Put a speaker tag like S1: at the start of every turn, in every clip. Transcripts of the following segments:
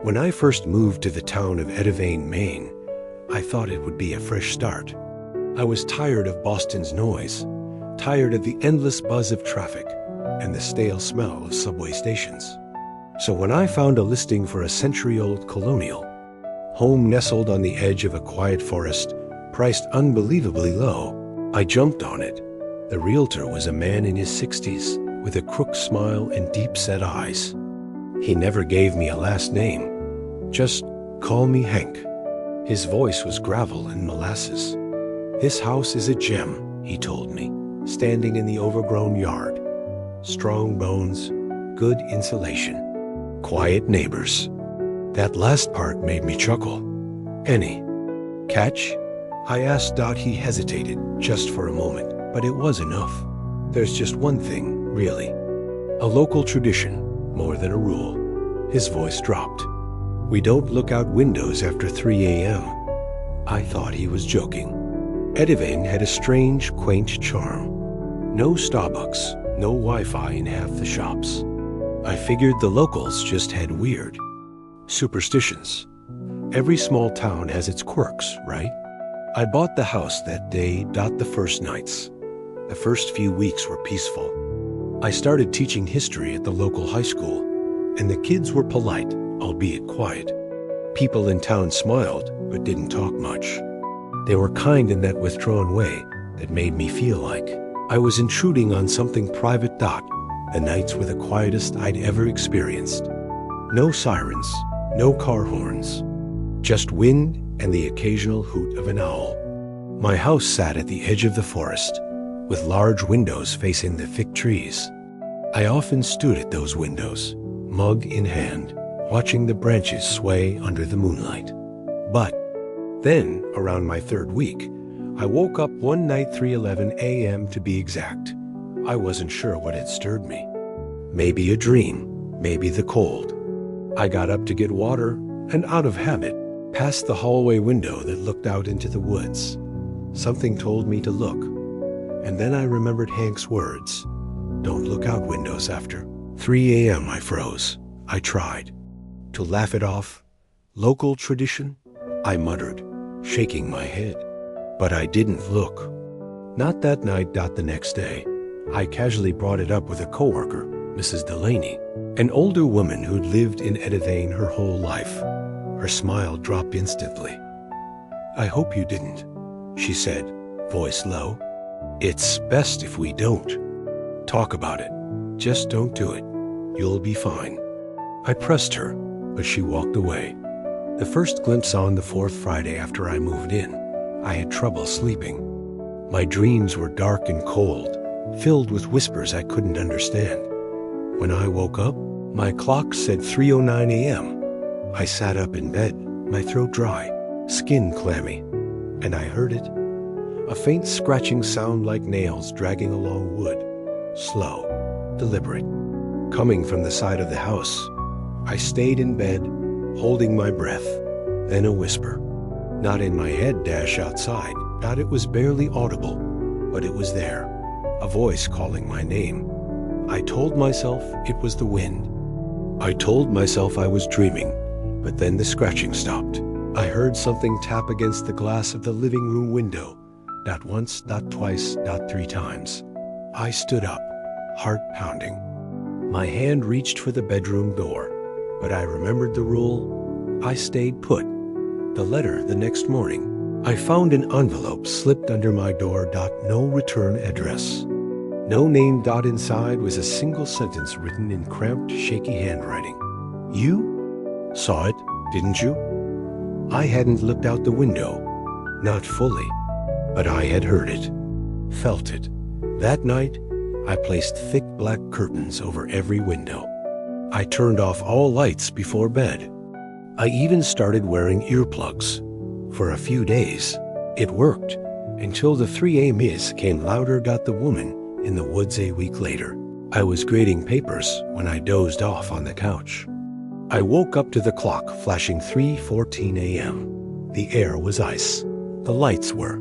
S1: When I first moved to the town of Edivane, Maine, I thought it would be a fresh start. I was tired of Boston's noise, tired of the endless buzz of traffic and the stale smell of subway stations. So when I found a listing for a century-old colonial, home nestled on the edge of a quiet forest, priced unbelievably low, I jumped on it. The realtor was a man in his 60s with a crooked smile and deep-set eyes. He never gave me a last name. Just call me Hank. His voice was gravel and molasses. This house is a gem, he told me, standing in the overgrown yard. Strong bones, good insulation, quiet neighbors. That last part made me chuckle. Any catch? I asked. He hesitated just for a moment, but it was enough. There's just one thing, really. A local tradition, more than a rule. His voice dropped. We don't look out windows after 3 a.m. I thought he was joking. Edivane had a strange, quaint charm. No Starbucks, no Wi-Fi in half the shops. I figured the locals just had weird superstitions. Every small town has its quirks, right? I bought the house that day. The first nights. The first few weeks were peaceful. I started teaching history at the local high school, and the kids were polite, albeit quiet. People in town smiled, but didn't talk much. They were kind in that withdrawn way that made me feel like I was intruding on something private. The nights were the quietest I'd ever experienced. No sirens, no car horns, just wind and the occasional hoot of an owl. My house sat at the edge of the forest, with large windows facing the thick trees. I often stood at those windows, mug in hand, watching the branches sway under the moonlight. But then, around my third week, I woke up one night, 3:11 a.m. to be exact. I wasn't sure what had stirred me. Maybe a dream, maybe the cold. I got up to get water, and out of habit, passed the hallway window that looked out into the woods. Something told me to look, and then I remembered Hank's words. Don't look out windows after 3 a.m. I froze. I tried to laugh it off. Local tradition? I muttered, shaking my head. But I didn't look. Not that night. The next day, I casually brought it up with a coworker, Mrs. Delaney, an older woman who'd lived in Edivane her whole life. Her smile dropped instantly. I hope you didn't, she said, voice low. It's best if we don't talk about it. Just don't do it. You'll be fine. I pressed her, but she walked away. The first glimpse on the fourth Friday after I moved in, I had trouble sleeping. My dreams were dark and cold, filled with whispers I couldn't understand. When I woke up, my clock said 3:09 a.m. I sat up in bed, my throat dry, skin clammy, and I heard it. A faint scratching sound like nails dragging along wood. Slow, deliberate, coming from the side of the house. I stayed in bed, holding my breath. Then a whisper. Not in my head, outside. It was barely audible, but it was there. A voice calling my name. I told myself it was the wind. I told myself I was dreaming, but then the scratching stopped. I heard something tap against the glass of the living room window. Not once, not twice, not 3 times. I stood up, heart pounding. My hand reached for the bedroom door, but I remembered the rule. I stayed put. The letter the next morning. I found an envelope slipped under my door. No return address. No name. Inside was a single sentence written in cramped, shaky handwriting. You saw it, didn't you? I hadn't looked out the window. Not fully. But I had heard it, felt it. That night, I placed thick black curtains over every window. I turned off all lights before bed. I even started wearing earplugs. For a few days, it worked, until the 3 a.m. came louder. The woman in the woods a week later. I was grading papers when I dozed off on the couch. I woke up to the clock flashing 3:14 a.m. The air was ice. The lights were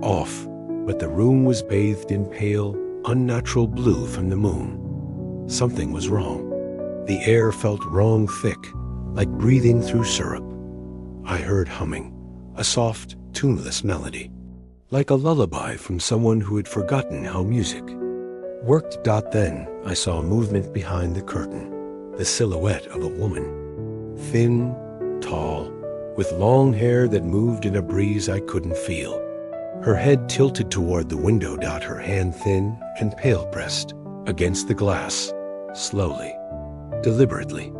S1: off, but the room was bathed in pale, unnatural blue from the moon. Something was wrong. The air felt wrong thick, like breathing through syrup. I heard humming, a soft, tuneless melody, like a lullaby from someone who had forgotten how music worked. Then I saw movement behind the curtain, the silhouette of a woman, thin, tall, with long hair that moved in a breeze I couldn't feel. Her head tilted toward the window. Her hand thin and pale-pressed against the glass, slowly, deliberately.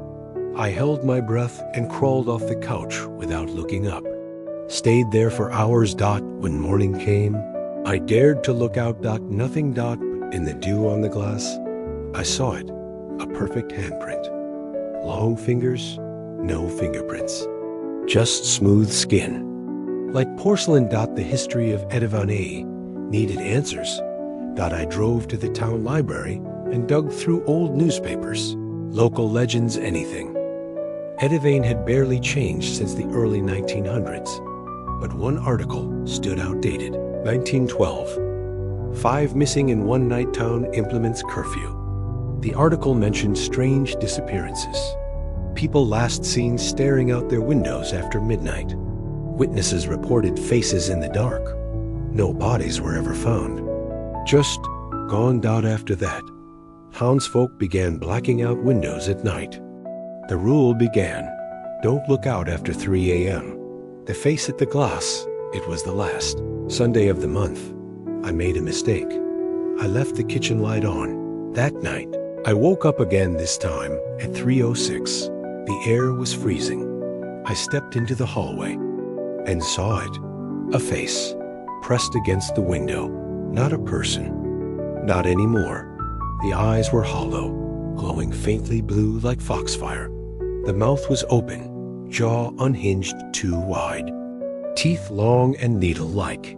S1: I held my breath and crawled off the couch without looking up. Stayed there for hours. When morning came, I dared to look out. Nothing. In the dew on the glass, I saw it, a perfect handprint. Long fingers, no fingerprints. Just smooth skin. Like porcelain. The history of Edivane needed answers. I drove to the town library and dug through old newspapers, local legends, anything. Edivane had barely changed since the early 1900s, but one article stood outdated. 1912. 5 missing in one night. Town implements curfew. The article mentioned strange disappearances. People last seen staring out their windows after midnight. Witnesses reported faces in the dark. No bodies were ever found. Just gone. After that, townsfolk began blacking out windows at night. The rule began, don't look out after 3 a.m. The face at the glass, it was the last Sunday of the month. I made a mistake. I left the kitchen light on. That night, I woke up again, this time at 3:06. The air was freezing. I stepped into the hallway and saw it. A face pressed against the window. Not a person. Not anymore. The eyes were hollow, glowing faintly blue like foxfire. The mouth was open, jaw unhinged too wide. Teeth long and needle-like.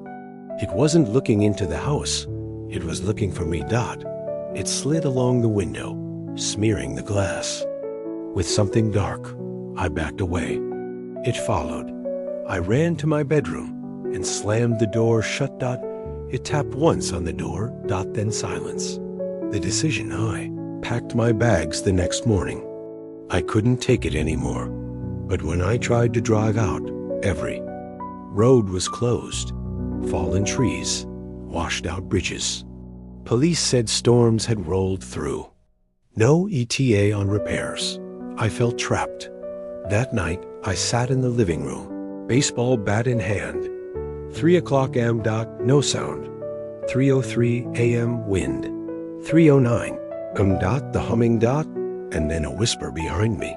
S1: It wasn't looking into the house. It was looking for me. It slid along the window, smearing the glass. With something dark, I backed away. It followed. I ran to my bedroom and slammed the door shut. It tapped once on the door. Then silence. The decision. I packed my bags the next morning. I couldn't take it anymore. But when I tried to drive out, every road was closed. Fallen trees, washed out bridges. Police said storms had rolled through. No ETA on repairs. I felt trapped. That night, I sat in the living room, baseball bat in hand. 3:00 a.m. No sound. 3:03 a.m. wind. 3:09 the humming. And then a whisper behind me.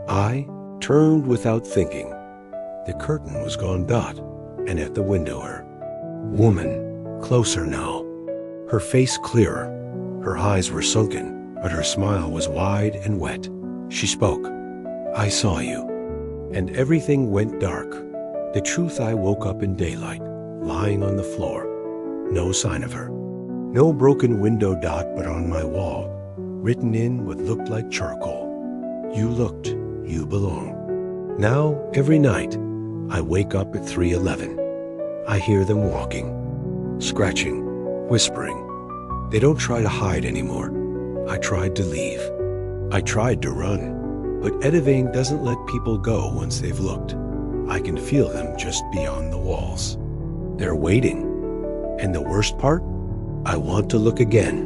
S1: I turned without thinking. The curtain was gone. And at the window, her woman, closer now. Her face clearer. Her eyes were sunken, but her smile was wide and wet. She spoke. I saw you. And everything went dark. The truth, I woke up in daylight, lying on the floor. No sign of her. No broken window. But on my wall, written in what looked like charcoal. You looked, you belong. Now, every night, I wake up at 3:11. I hear them walking, scratching, whispering. They don't try to hide anymore. I tried to leave. I tried to run. But Edivane doesn't let people go once they've looked. I can feel them just beyond the walls. They're waiting. And the worst part? I want to look again.